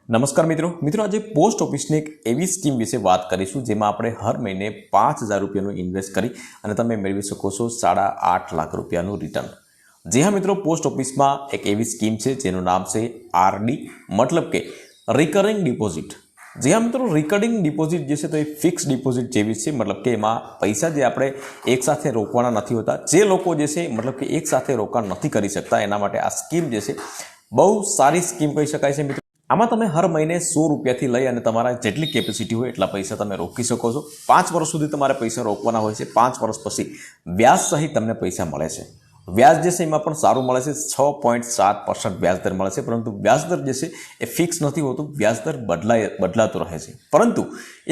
નમસ્કાર મિત્રો આજે પોસ્ટ ઓફિસની એક એવી સ્કીમ વિશે વાત કરીશું જેમાં આપણે હર મહિને 5,000 રૂપિયાનું ઇન્વેસ્ટ કરી અને તમે મેળવી શકો છો 8.5 લાખ રૂપિયાનું રિટર્ન। જી હા મિત્રો, પોસ્ટ ઓફિસમાં એક એવી સ્કીમ છે જેનું નામ છે આરડી, મતલબ કે રિકરિંગ ડિપોઝિટ। જી હા મિત્રો, રિકરિંગ ડિપોઝિટ જે છે તો એ ફિક્સ ડિપોઝિટ જેવી છે, મતલબ કે એમાં પૈસા જે આપણે એકસાથે રોકવાના નથી હોતા। જે લોકો જે છે મતલબ કે એકસાથે રોકાણ નથી કરી શકતા એના માટે આ સ્કીમ જે છે બહુ સારી સ્કીમ કહી શકાય છે મિત્રો। આમાં તમે હર મહિને 100 રૂપિયાથી લઈ અને તમારા જેટલી કેપેસિટી હોય એટલા પૈસા તમે રોકી શકો છો। 5 વર્ષ સુધી તમારે પૈસા રોકવાના હોય છે। 5 વર્ષ પછી વ્યાજ સહિત તમને પૈસા મળે છે। વ્યાજ જે છે એમાં પણ સારું મળે છે, 6.7% વ્યાજદર મળે છે, પરંતુ વ્યાજદર જે છે એ ફિક્સ નથી હોતું, વ્યાજદર બદલાતો રહે છે। પરંતુ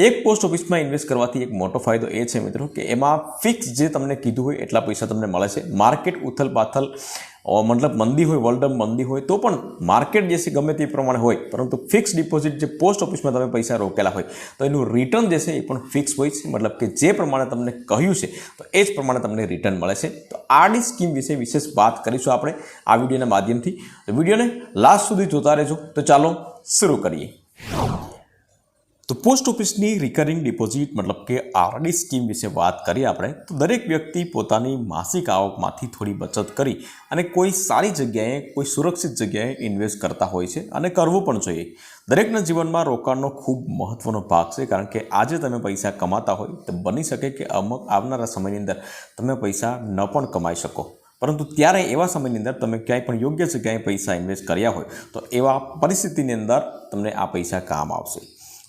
એક પોસ્ટ ઓફિસમાં ઇન્વેસ્ટ કરવાથી એક મોટો ફાયદો એ છે મિત્રો કે એમાં ફિક્સ જે તમને કીધું હોય એટલા પૈસા તમને મળે છે। માર્કેટ ઉથલ પાથલ મતલબ મંદી હોય, વર્લ્ડ મંદી હોય તો પણ માર્કેટ જે છે ગમે તે પ્રમાણે હોય, પરંતુ ફિક્સ ડિપોઝિટ જે પોસ્ટ ઓફિસમાં તમે પૈસા રોકેલા હોય તો એનું રિટર્ન જે છે એ પણ ફિક્સ હોય છે, મતલબ કે જે પ્રમાણે તમને કહ્યું છે તો એ જ પ્રમાણે તમને રિટર્ન મળે છે। તો આરડી સ્કીમ વિશે વિશેષ વાત કરીશું આપણે આ વિડીયોના માધ્યમથી। તો વિડીયોને લાસ્ટ સુધી જોતા રહેજો। તો ચાલો શરૂ કરીએ। તો પોસ્ટ ઓફિસની રિકરિંગ ડિપોઝિટ મતલબ કે આરડી સ્કીમ વિશે વાત કરીએ આપણે તો દરેક વ્યક્તિ પોતાની માસિક આવકમાંથી થોડી બચત કરી અને કોઈ સારી જગ્યાએ, કોઈ સુરક્ષિત જગ્યાએ ઇન્વેસ્ટ કરતા હોય છે અને કરવું પણ જોઈએ। દરેકના જીવનમાં રોકાણનો ખૂબ મહત્વનો ભાગ છે, કારણ કે આજે તમે પૈસા કમાતા હોય તો બની શકે કે અમુક આવનારા સમયની અંદર તમે પૈસા ન પણ કમાઈ શકો, પરંતુ ત્યારે એવા સમયની અંદર તમે ક્યાંય પણ યોગ્ય જગ્યાએ પૈસા ઇન્વેસ્ટ કર્યા હોય તો એવા પરિસ્થિતિની અંદર તમને આ પૈસા કામ આવશે।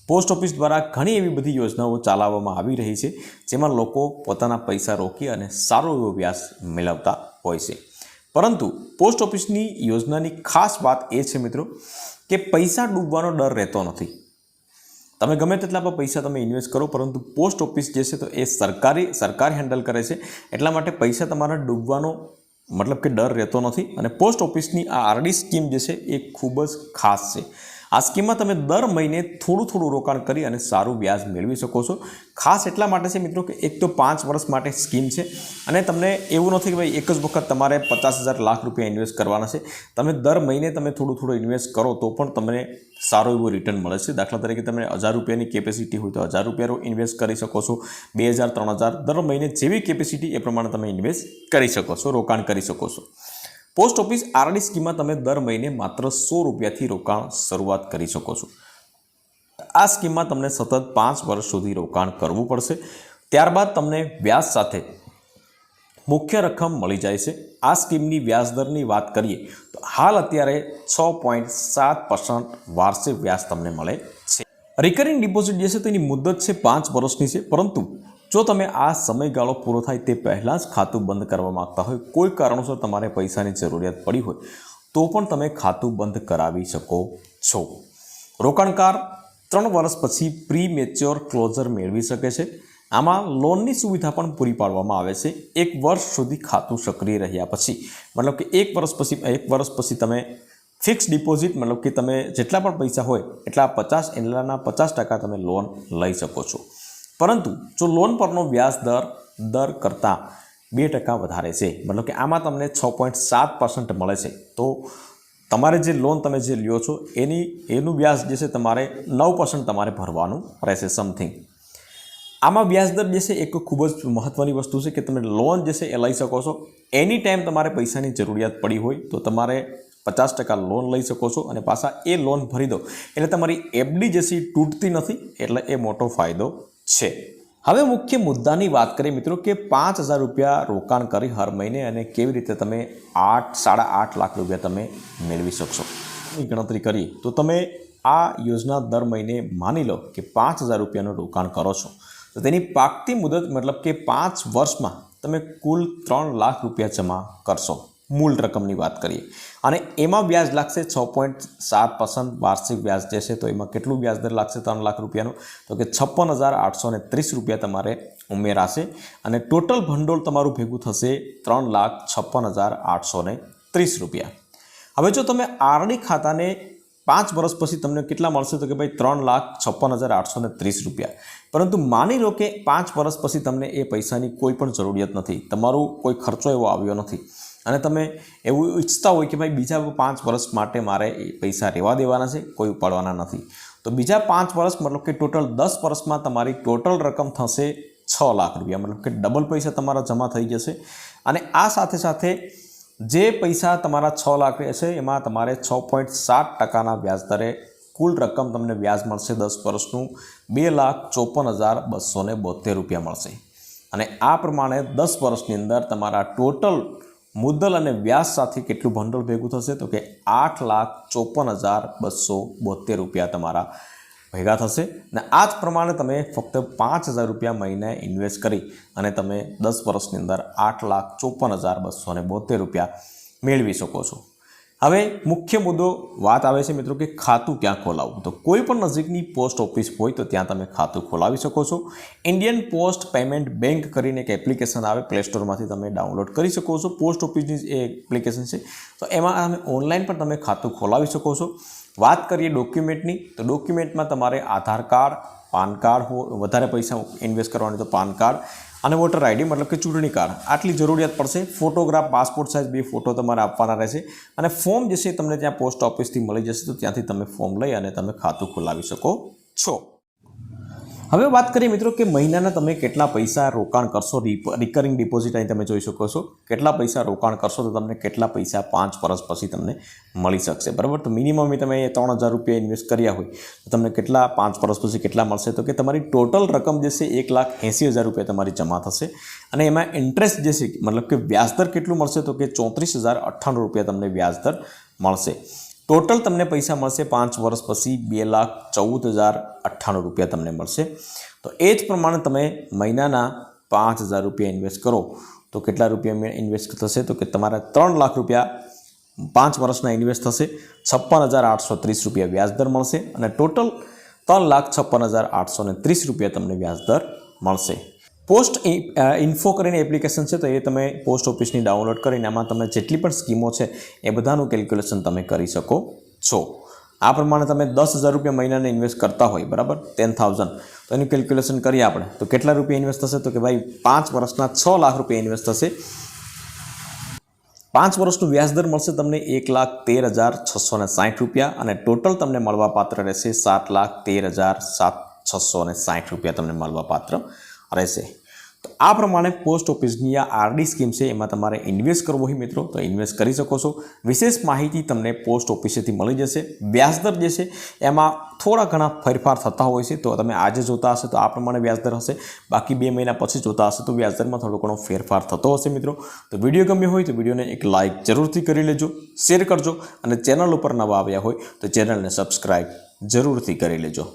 પોસ્ટ ઓફિસ દ્વારા ઘણી એવી બધી યોજનાઓ ચલાવવામાં આવી રહી છે જેમાં લોકો પોતાના પૈસા રોકી અને સારો એવો વ્યાજ મેળવતા હોય છે। પરંતુ પોસ્ટ ઓફિસની યોજનાની ખાસ વાત એ છે મિત્રો કે પૈસા ડૂબવાનો ડર રહેતો નથી। તમે ગમે તેટલા પર પૈસા તમે ઇન્વેસ્ટ કરો, પરંતુ પોસ્ટ ઓફિસ જે છે તો એ સરકાર હેન્ડલ કરે છે, એટલા માટે પૈસા તમારા ડૂબવાનો મતલબ કે ડર રહેતો નથી। અને પોસ્ટ ઓફિસની આ આરડી સ્કીમ જે છે એ ખૂબ જ ખાસ છે। આ સ્કીમમાં તમે દર મહિને થોડું રોકાણ કરી અને સારું વ્યાજ મેળવી શકો છો। ખાસ એટલા માટે છે મિત્રો કે એક તો 5 વર્ષ માટે સ્કીમ છે અને તમને એવું નથી કે ભાઈ એક જ વખત તમારે 50,000 લાખ રૂપિયા ઇન્વેસ્ટ કરવાના છે। તમે દર મહિને તમે થોડું ઇન્વેસ્ટ કરો તો પણ તમને સારું એવું રિટર્ન મળે છે। દાખલા તરીકે તમે 1,000 રૂપિયાની કેપેસિટી હોય તો 1,000 રૂપિયા ઇન્વેસ્ટ કરી શકો છો, 2,000, 3,000 દર મહિને જેવી કેપેસિટી એ પ્રમાણે તમે ઇન્વેસ્ટ કરી શકો છો, રોકાણ કરી શકો છો। પોસ્ટ ઓફિસ આરડી સ્કીમમાં તમે દર મહિને માત્ર 100 રૂપિયાથી રોકાણ શરૂઆત કરી શકો છો। આ સ્કીમમાં તમને સતત 5 વર્ષ સુધી રોકાણ કરવું પડશે, ત્યારબાદ તમને વ્યાજ સાથે મુખ્ય રકમ મળી જાય છે। આ સ્કીમની વ્યાજદરની વાત કરીએ તો હાલ અત્યારે 6.7% વાર્ષિક વ્યાજ તમને મળે છે। રિકરિંગ ડિપોઝિટ જે છે તેની મુદત છે 5 વર્ષની છે, પરંતુ જો તમે આ સમયગાળો પૂરો થાય તે પહેલાં જ ખાતું બંધ કરવા માગતા હોય, કોઈ કારણોસર તમારે પૈસાની જરૂરિયાત પડી હોય તો પણ તમે ખાતું બંધ કરાવી શકો છો। રોકાણકાર 3 વર્ષ પછી પ્રી મેચ્યોર ક્લોઝર મેળવી શકે છે। આમાં લોનની સુવિધા પણ પૂરી પાડવામાં આવે છે। 1 વર્ષ સુધી ખાતું સક્રિય રહ્યા પછી, મતલબ કે 1 વર્ષ પછી તમે ફિક્સ ડિપોઝિટ મતલબ કે તમે જેટલા પણ પૈસા હોય એટલા 50% તમે લોન લઈ શકો છો। પરંતુ જો લોન પરનો વ્યાજ દર કરતાં 2% વધારે છે, મતલબ કે આમાં તમને 6.7% મળે છે, તો તમારે જે લોન તમે જે લ્યો છો એનું વ્યાજ જે છે તમારે 9% તમારે ભરવાનું રહેશે સમથિંગ। આમાં વ્યાજદર જે છે એક ખૂબ જ મહત્ત્વની વસ્તુ છે કે તમે લોન જે છે એ લઈ શકો છો। એની ટાઈમ તમારે પૈસાની જરૂરિયાત પડી હોય તો તમારે 50% લોન લઈ શકો છો અને પાછા એ લોન ભરી દો એટલે તમારી એફડી જે છે તૂટતી નથી, એટલે એ મોટો ફાયદો છે। હવે મુખ્ય મુદ્દાની વાત કરીએ મિત્રો કે 5,000 રૂપિયા રોકાણ કરી હર મહિને અને કેવી રીતે તમે 8.5 લાખ રૂપિયા તમે મેળવી શકશો। ની ગણતરી કરીએ તો તમે આ યોજના દર મહિને માની લો કે 5,000 રૂપિયાનું રોકાણ કરો છો તો તેની પાકતી મુદત મતલબ કે 5 વર્ષમાં તમે કુલ 3 લાખ રૂપિયા જમા કરશો। મૂળ રકમની વાત કરીએ અને એમાં વ્યાજ લાગશે 6.7% વાર્ષિક વ્યાજ જે છે, તો એમાં કેટલું વ્યાજ દર લાગશે 3 લાખ રૂપિયાનું, તો કે 56,830 રૂપિયા તમારે ઉમેરાશે અને ટોટલ ભંડોળ તમારું ભેગું થશે 3,56,830 રૂપિયા। હવે જો તમે આરડી ખાતાને 5 વર્ષ પછી તમને કેટલા મળશે તો કે ભાઈ 3,56,830 રૂપિયા, પરંતુ માની લો કે 5 વર્ષ પછી તમને એ પૈસાની કોઈ પણ જરૂરિયાત નથી, તમારું કોઈ ખર્ચો એવો આવ્યો નથી અને તમે એવું ઈચ્છતા હોય કે ભાઈ બીજા 5 વર્ષ માટે મારે એ પૈસા રહેવા દેવાના છે, કોઈ ઉપાડવાના નથી, તો બીજા 5 વર્ષ મતલબ કે ટોટલ 10 વર્ષમાં તમારી ટોટલ રકમ થશે 6 લાખ રૂપિયા, મતલબ કે ડબલ પૈસા તમારા જમા થઈ જશે। અને આ સાથે સાથે જે પૈસા તમારા 6 લાખ રહેશે એમાં તમારે 6.7% વ્યાજ દરે કુલ રકમ તમને વ્યાજ મળશે 10 વર્ષનું 2,54,272 રૂપિયા મળશે। અને આ પ્રમાણે 10 વર્ષની અંદર તમારા ટોટલ મુદ્દલ અને વ્યાજ સાથે કેટલું ભંડોળ ભેગું થશે તો કે 8,54,272 રૂપિયા તમારા ભેગા થશે। અને આ જ પ્રમાણે તમે ફક્ત 5,000 રૂપિયા મહિને ઇન્વેસ્ટ કરી અને તમે 10 વર્ષની અંદર 8,54,272 રૂપિયા મેળવી શકો છો। હવે મુખ્ય મુદ્દો વાત આવે છે મિત્રો કે ખાતું ક્યાં ખોલાવવું, તો કોઈ પણ નજીકની પોસ્ટ ઓફિસ હોય તો ત્યાં તમે ખાતું ખોલાવી શકો છો। ઇન્ડિયન પોસ્ટ પેમેન્ટ બેંક કરીને એક એપ્લિકેશન આવે, પ્લે સ્ટોરમાંથી તમે ડાઉનલોડ કરી શકો છો। પોસ્ટ ઓફિસની એ એપ્લિકેશન છે, તો એમાં તમે ઓનલાઈન પણ તમે ખાતું ખોલાવી શકો છો। વાત કરીએ ડોક્યુમેન્ટની, તો ડોક્યુમેન્ટમાં તમારે આધાર કાર્ડ, પાન કાર્ડ, વધારે પૈસા ઇન્વેસ્ટ કરવાની તો પાન કાર્ડ અને વોટર આઈડી મતલબ કે ચૂંટણી કાર્ડ આટલી જરૂરિયાત પડશે। ફોટોગ્રાફ, પાસપોર્ટ સાઇઝ 2 ફોટો તમારે આપવાના રહેશે। અને ફોર્મ જે છે તમને ત્યાં પોસ્ટ ઓફિસથી મળી જશે, તો ત્યાંથી તમે ફોર્મ લઈ અને તમે ખાતું ખોલાવી શકો છો। હવે વાત કરીએ મિત્રો કે મહિનાના તમે કેટલા પૈસા રોકાણ કરશો, રિકરિંગ ડિપોઝિટ અહીં તમે જોઈ શકો છો, કેટલા પૈસા રોકાણ કરશો તો તમને કેટલા પૈસા 5 વર્ષ પછી તમને મળી શકશે, બરાબર। તો મિનિમમ તમે 3,000 રૂપિયા ઇન્વેસ્ટ કર્યા હોય તો તમને કેટલા 5 વર્ષ પછી કેટલા મળશે તો કે તમારી ટોટલ રકમ જે છે 1,80,000 રૂપિયા તમારી જમા થશે। અને એમાં ઇન્ટરેસ્ટ જે છે મતલબ કે વ્યાજદર કેટલું મળશે તો કે 34,098 રૂપિયા તમને વ્યાજદર મળશે। ટોટલ તમને પૈસા મળશે 5 વર્ષ પછી 2,14,098 રૂપિયા તમને મળશે। તો એ જ પ્રમાણે તમે મહિનાના 5,000 રૂપિયા ઇન્વેસ્ટ કરો તો કેટલા રૂપિયા ઇન્વેસ્ટ થશે તો કે તમારા 3 લાખ રૂપિયા 5 વર્ષના ઇન્વેસ્ટ થશે, 56,830 રૂપિયા વ્યાજદર મળશે અને ટોટલ 3,56,830 રૂપિયા તમને વ્યાજદર મળશે। પોસ્ટ ઇન્ફો કરીને એપ્લિકેશન છે, તો એ તમે પોસ્ટ ઓફિસની ડાઉનલોડ કરીને એમાં તમે જેટલી પણ સ્કીમો છે એ બધાનું કેલ્ક્યુલેશન તમે કરી શકો છો। આ પ્રમાણે તમે 10,000 રૂપિયા મહિનાને ઇન્વેસ્ટ કરતા હોય, બરાબર, 10,000, તો એનું કેલ્ક્યુલેશન કરીએ આપણે તો કેટલા રૂપિયા ઇન્વેસ્ટ થશે તો કે ભાઈ 5 વર્ષના 6 લાખ રૂપિયા ઇન્વેસ્ટ થશે। 5 વર્ષનું વ્યાજદર મળશે તમને 1,13,660 રૂપિયા અને ટોટલ તમને મળવાપાત્ર રહેશે 7,13,660 રૂપિયા તમને મળવાપાત્ર રહેશે। તો આ પ્રમાણે પોસ્ટ ઓફિસની આ આરડી સ્કીમ છે, એમાં તમારે ઇન્વેસ્ટ કરવો હોય મિત્રો તો ઇન્વેસ્ટ કરી શકો છો। વિશેષ માહિતી તમને પોસ્ટ ઓફિસેથી મળી જશે। વ્યાજદર જે છે એમાં થોડા ઘણા ફેરફાર થતા હોય છે, તો તમે આજે જોતા હશે તો આ પ્રમાણે વ્યાજદર હશે, બાકી 2 મહિના પછી જોતા હશે તો વ્યાજદરમાં થોડો ઘણો ફેરફાર થતો હશે મિત્રો। તો વિડીયો ગમ્યો હોય તો વિડીયોને એક લાઇક જરૂરથી કરી લેજો, શેર કરજો અને ચેનલ ઉપર નવા આવ્યા હોય તો ચેનલને સબસ્ક્રાઈબ જરૂરથી કરી લેજો।